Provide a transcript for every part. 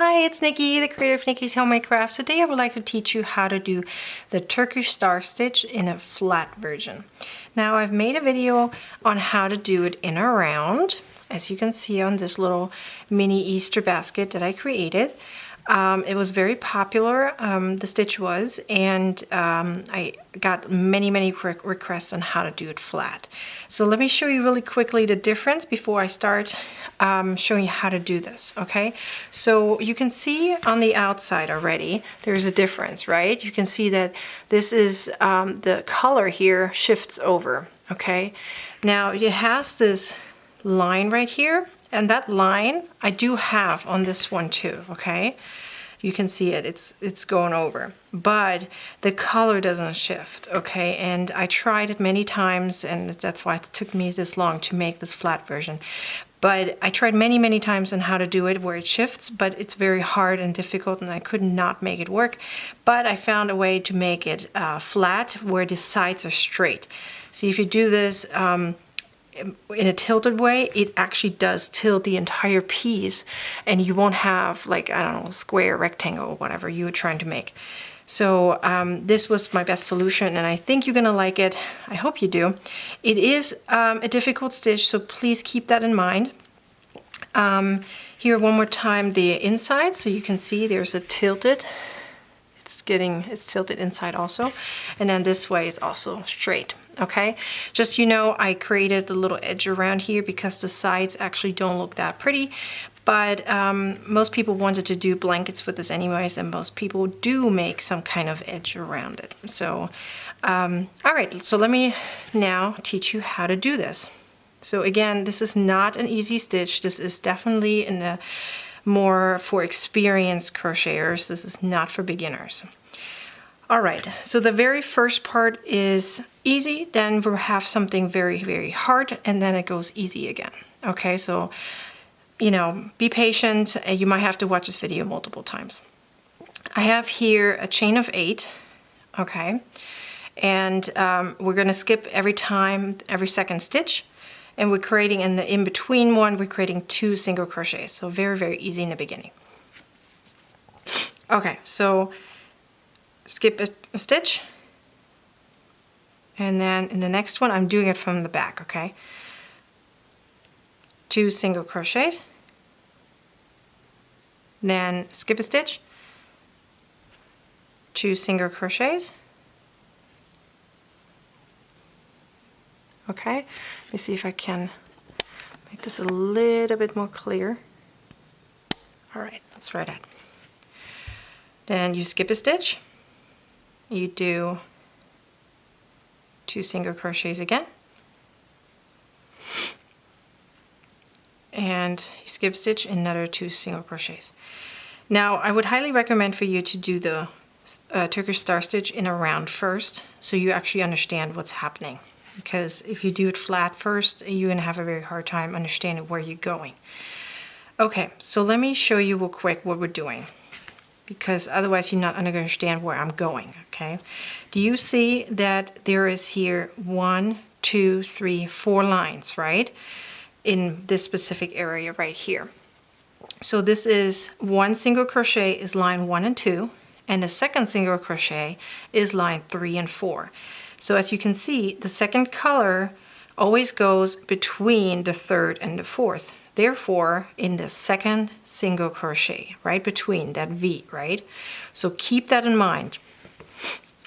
Hi, it's Nikki, the creator of Nicki's Homemade Crafts. Today I would like to teach you how to do the Turkish Star Stitch in a flat version. Now I've made a video on how to do it in a round, as you can see on this little mini Easter basket that I created. It was very popular, the stitch was, and I got many requests on how to do it flat. So let me show you really quickly the difference before I start showing you how to do this, okay? So you can see on the outside already, there's a difference, right? You can see that this is, the color here shifts over, okay? Now it has this line right here, and that line I do have on this one too, okay? You can see it, it's going over, but the color doesn't shift, okay? And I tried it many times, and that's why it took me this long to make this flat version. But I tried many times on how to do it where it shifts, but it's very hard and difficult, and I could not make it work. But I found a way to make it flat where the sides are straight. See, if you do this in a tilted way, it actually does tilt the entire piece, and you won't have, like, I don't know, square, rectangle, or whatever you were trying to make. So this was my best solution, and I think you're gonna like it. I hope you do. It is a difficult stitch, so please keep that in mind. Here one more time the inside, so you can see there's a tilted. It's tilted inside also, and then this way it's also straight. Okay, just I created a little edge around here because the sides actually don't look that pretty, but most people wanted to do blankets with this anyways, and most people do make some kind of edge around it. So all right, so let me now teach you how to do this. So again, this is not an easy stitch. This is definitely more for experienced crocheters. This is not for beginners. All right, so the very first part is easy, then we'll have something very hard, and then it goes easy again. Okay, so be patient. You might have to watch this video multiple times. I have here a chain of 8, okay, and we're gonna skip every second stitch, and we're creating in the in-between one, we're creating 2 single crochets, so very easy in the beginning. Okay, so skip a stitch, and then in the next one I'm doing it from the back, okay? 2 single crochets, then skip a stitch, 2 single crochets. Okay, let me see if I can make this a little bit more clear. All right, let's try that. Then you skip a stitch, you do 2 single crochets again, and you skip stitch, another 2 single crochets. Now I would highly recommend for you to do the Turkish Star Stitch in a round first, so you actually understand what's happening, because if you do it flat first, you're gonna have a very hard time understanding where you're going. Okay, so let me show you real quick what we're doing, because otherwise you're not going to understand where I'm going, okay? Do you see that there is here 1, 2, 3, 4 lines, right? In this specific area right here. So this is 1 single crochet is line 1 and 2, and the second single crochet is line 3 and 4. So as you can see, the second color always goes between the third and the fourth. Therefore, in the second single crochet, right between that V, right? So keep that in mind.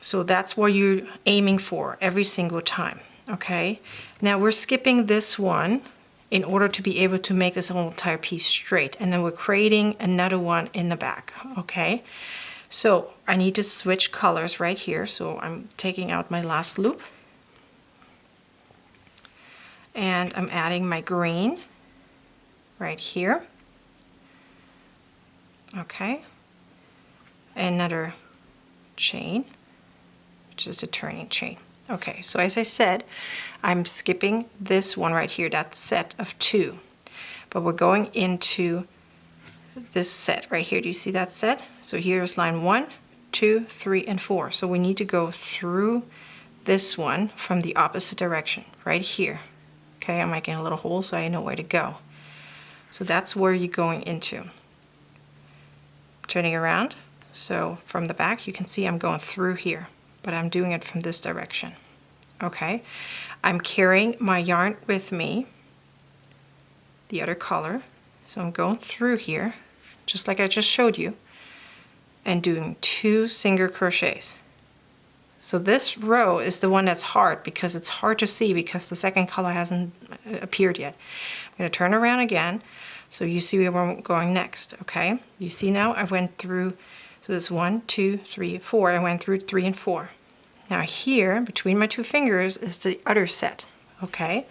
So that's what you're aiming for every single time, okay? Now we're skipping this one in order to be able to make this whole entire piece straight, and then we're creating another one in the back, okay? So I need to switch colors right here, so I'm taking out my last loop, and I'm adding my green right here. Okay, another chain, which is the turning chain. Okay, so as I said, I'm skipping this one right here, that set of 2, but we're going into this set right here. Do you see that set? So here's line 1, 2, 3, and 4. So we need to go through this one from the opposite direction right here. Okay, I'm making a little hole so I know where to go. So that's where you're going into. turning around. So from the back you can see I'm going through here, but I'm doing it from this direction. Okay, I'm carrying my yarn with me, the other color, so I'm going through here just like I just showed you and doing 2 single crochets. So this row is the one that's hard because it's hard to see because the second color hasn't appeared yet. I'm going to turn around again so you see where I'm going next. Okay, you see now I went through, so this 1, 2, 3, 4, I went through 3 and 4. Now here between my 2 fingers is the other set. Okay,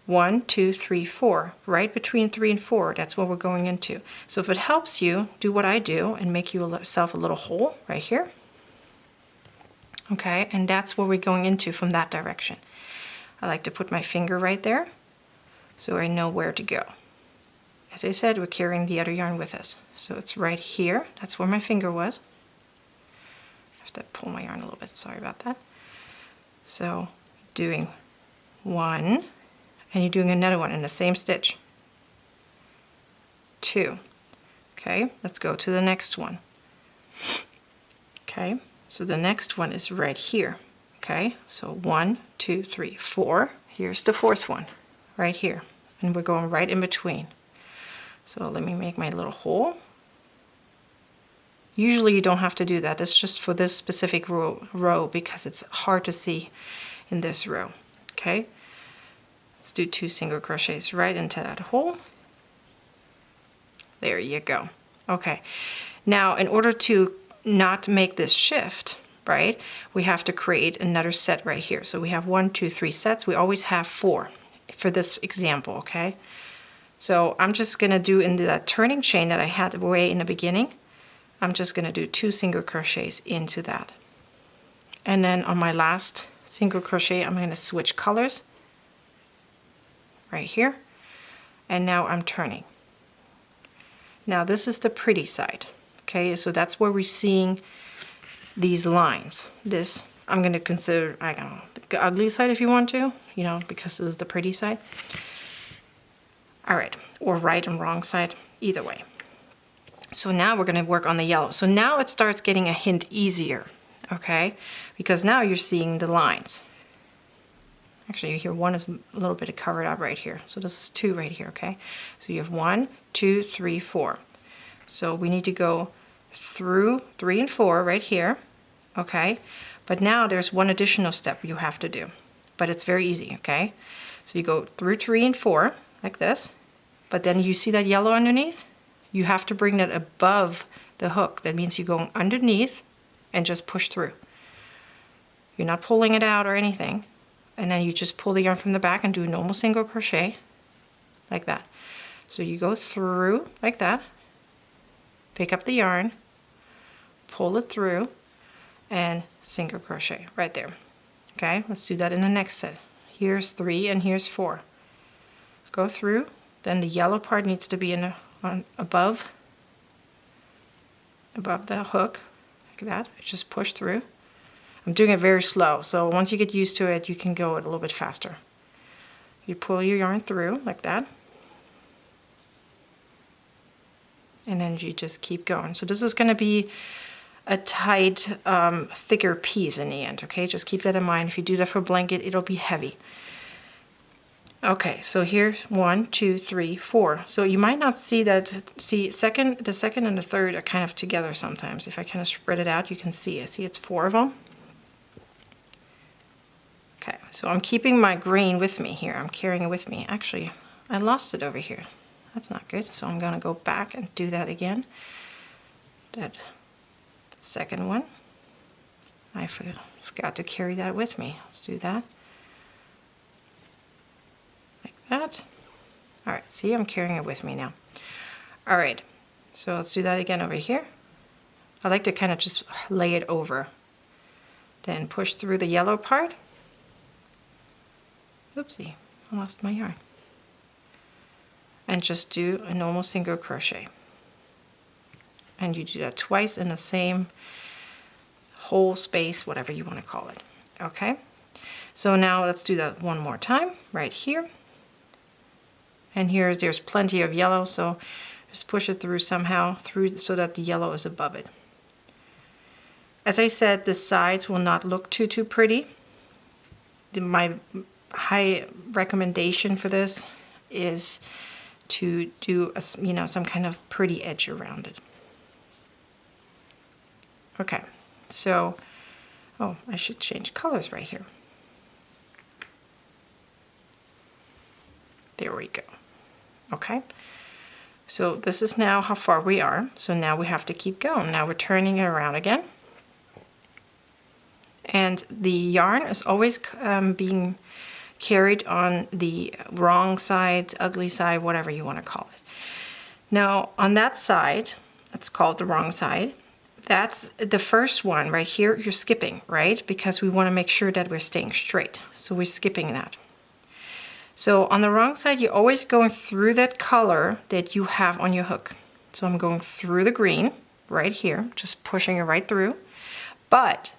1, 2, 3, 4, right between 3 and 4, that's what we're going into. So if it helps you, do what I do and make yourself a little hole right here. Okay, and that's what we're going into from that direction. I like to put my finger right there so I know where to go. As I said, we're carrying the other yarn with us. So it's right here, that's where my finger was. I have to pull my yarn a little bit, sorry about that. So doing 1, and you're doing another one in the same stitch. 2. Okay, let's go to the next one. Okay, so the next one is right here. Okay, so 1, 2, 3, 4. Here's the 4th one, right here. And we're going right in between. So let me make my little hole. Usually you don't have to do that. It's just for this specific row because it's hard to see in this row. Okay, let's do 2 single crochets right into that hole. There you go. Okay, now in order to not make this shift, right, we have to create another set right here. So we have 1, 2, 3 sets. We always have 4 for this example. Okay, so I'm just gonna do in that turning chain that I had way in the beginning, I'm just gonna do 2 single crochets into that. And then on my last single crochet, I'm gonna switch colors right here. And now I'm turning. Now this is the pretty side. Okay, so that's where we're seeing these lines. This I'm gonna consider, I don't know, the ugly side if you want to, you know, because this is the pretty side. All right, or right and wrong side, either way. So now we're gonna work on the yellow. So now it starts getting a hint easier, okay? Because now you're seeing the lines. Actually, here 1 is a little bit covered up right here. So this is 2 right here, okay? So you have 1, 2, 3, 4. So we need to go through 3 and 4 right here, okay? But now there's one additional step you have to do, but it's very easy, okay? So you go through 3 and 4 like this, but then you see that yellow underneath? You have to bring that above the hook. That means you're going underneath and just push through. You're not pulling it out or anything. And then you just pull the yarn from the back and do a normal single crochet like that. So you go through like that, pick up the yarn, pull it through, and single crochet right there. Okay, let's do that in the next set. Here's 3 and here's 4. Go through, then the yellow part needs to be above the hook like that. Just push through. I'm doing it very slow, so once you get used to it, you can go a little bit faster. You pull your yarn through like that, and then you just keep going. So this is going to be a tight, thicker piece in the end, okay? Just keep that in mind. If you do that for a blanket, it'll be heavy. Okay, so here's 1, 2, 3, 4. So you might not see that. See, the second and the third are kind of together sometimes. If I kind of spread it out, you can see. I see it's 4 of them. Okay, so I'm keeping my green with me here. I'm carrying it with me. Actually, I lost it over here. That's not good. So I'm going to go back and do that again. That second one. I forgot to carry that with me. Let's do that. Like that. All right, see, I'm carrying it with me now. All right, so let's do that again over here. I like to kind of just lay it over. Then push through the yellow part. Oopsie, I lost my yarn. And just do a normal single crochet. And you do that twice in the same whole space, whatever you want to call it. Okay? So now let's do that one more time, right here. And there's plenty of yellow, so Just push it through somehow, through so that the yellow is above it. As I said, the sides will not look too pretty. My high recommendation for this is to do a, some kind of pretty edge around it. Okay, so, oh, I should change colors right here. There we go. Okay, so this is now how far we are. So now we have to keep going. Now we're turning it around again. And the yarn is always being carried on the wrong side, ugly side, whatever you want to call it. Now on that side, let's call it the wrong side, that's the first one right here, you're skipping, right? Because we want to make sure that we're staying straight. So we're skipping that. So on the wrong side, you're always going through that color that you have on your hook. So I'm going through the green right here, just pushing it right through. But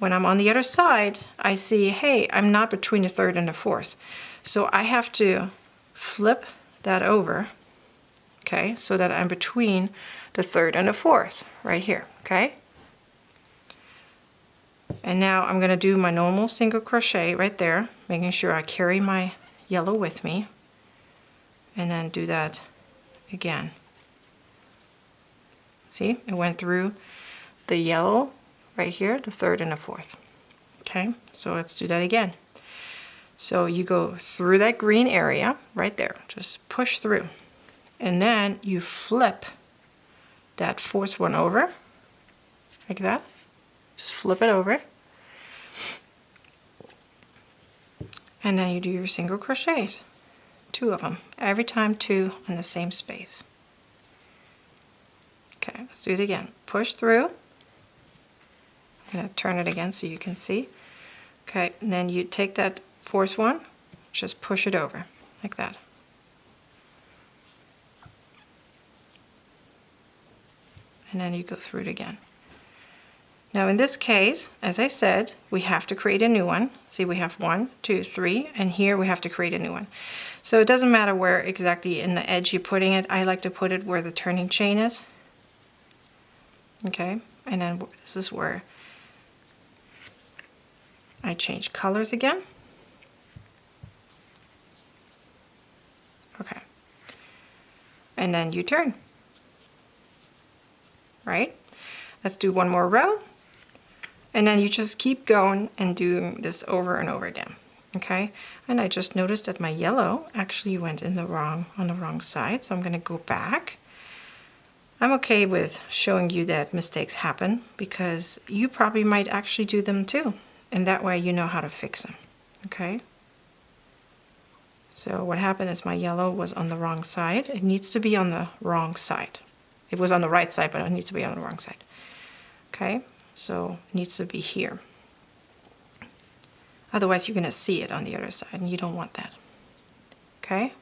when I'm on the other side, I see, hey, I'm not between the third and the fourth. So I have to flip that over, okay, so that I'm between the third and the fourth, right here, okay? And now I'm gonna do my normal single crochet right there, making sure I carry my yellow with me, and then do that again. See, it went through the yellow right here, the third and the fourth. Okay, so let's do that again. So you go through that green area right there, just push through, and then you flip that fourth one over like that. Just flip it over, and then you do your single crochets, 2 of them, every time 2 in the same space. Okay, let's do it again. Push through. I'm going to turn it again so you can see. Okay, and then you take that fourth one, just push it over like that. And then you go through it again. Now in this case, as I said, we have to create a new one. See, we have 1, 2, 3, and here we have to create a new one. So it doesn't matter where exactly in the edge you're putting it. I like to put it where the turning chain is. Okay, and then this is where I change colors again. Okay, and then you turn, right? Let's do one more row, and then you just keep going and doing this over and over again. Okay, and I just noticed that my yellow actually went in the wrong, on the wrong side, so I'm going to go back. I'm okay with showing you that mistakes happen because you probably might actually do them too, and that way you know how to fix them. Okay, so what happened is my yellow was on the wrong side. It needs to be on the wrong side. It was on the right side, but it needs to be on the wrong side. Okay, so it needs to be here. Otherwise you're going to see it on the other side, and you don't want that. Okay,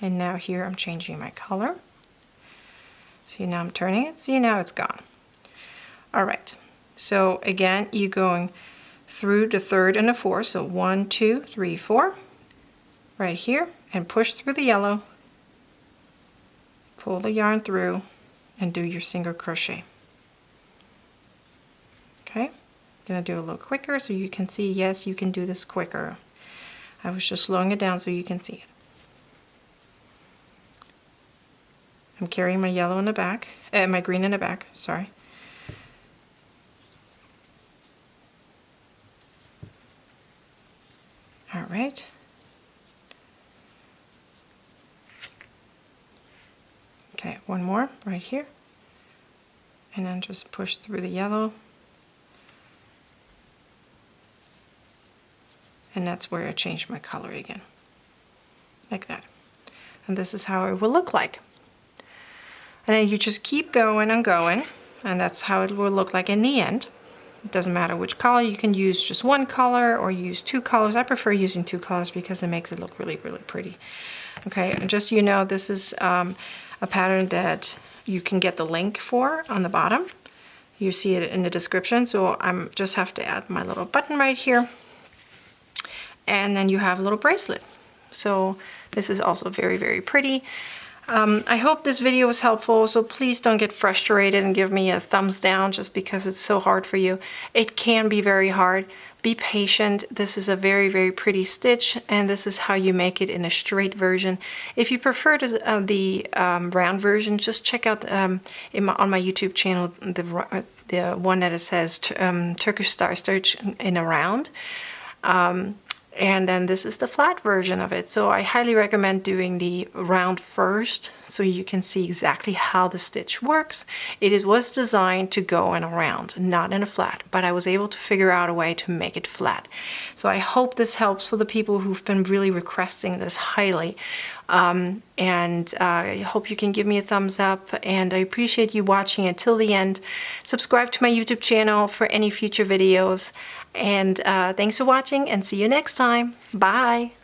and now here I'm changing my color. See, now I'm turning it. See, now it's gone. All right, so again, you're going through the third and the fourth. So 1, 2, 3, 4, right here, and push through the yellow, pull the yarn through, and do your single crochet. Okay, I'm gonna do a little quicker so you can see, yes, you can do this quicker. I was just slowing it down so you can see it. I'm carrying my yellow in the back, my green in the back, sorry. All right. Okay, one more right here. And then just push through the yellow. And that's where I changed my color again, like that. And this is how it will look like. And then you just keep going and going, and that's how it will look like in the end. It doesn't matter which color. You can use just one color or use 2 colors. I prefer using 2 colors because it makes it look really, really pretty. Okay, and just so you know, this is a pattern that you can get the link for on the bottom. You see it in the description, so I just have to add my little button right here. And then you have a little bracelet. So this is also very, very pretty. I hope this video was helpful, so please don't get frustrated and give me a thumbs down just because it's so hard for you. It can be very hard. Be patient. This is a very, very pretty stitch, and this is how you make it in a straight version. If you prefer the round version, just check out on my YouTube channel the one that it says Turkish Star Stitch in a round. And then this is the flat version of it. So I highly recommend doing the round first so you can see exactly how the stitch works. It was designed to go in a round, not in a flat, but I was able to figure out a way to make it flat. So I hope this helps for the people who've been really requesting this highly. I hope you can give me a thumbs up, and I appreciate you watching until the end. Subscribe to my YouTube channel for any future videos. And thanks for watching, and see you next time. Bye!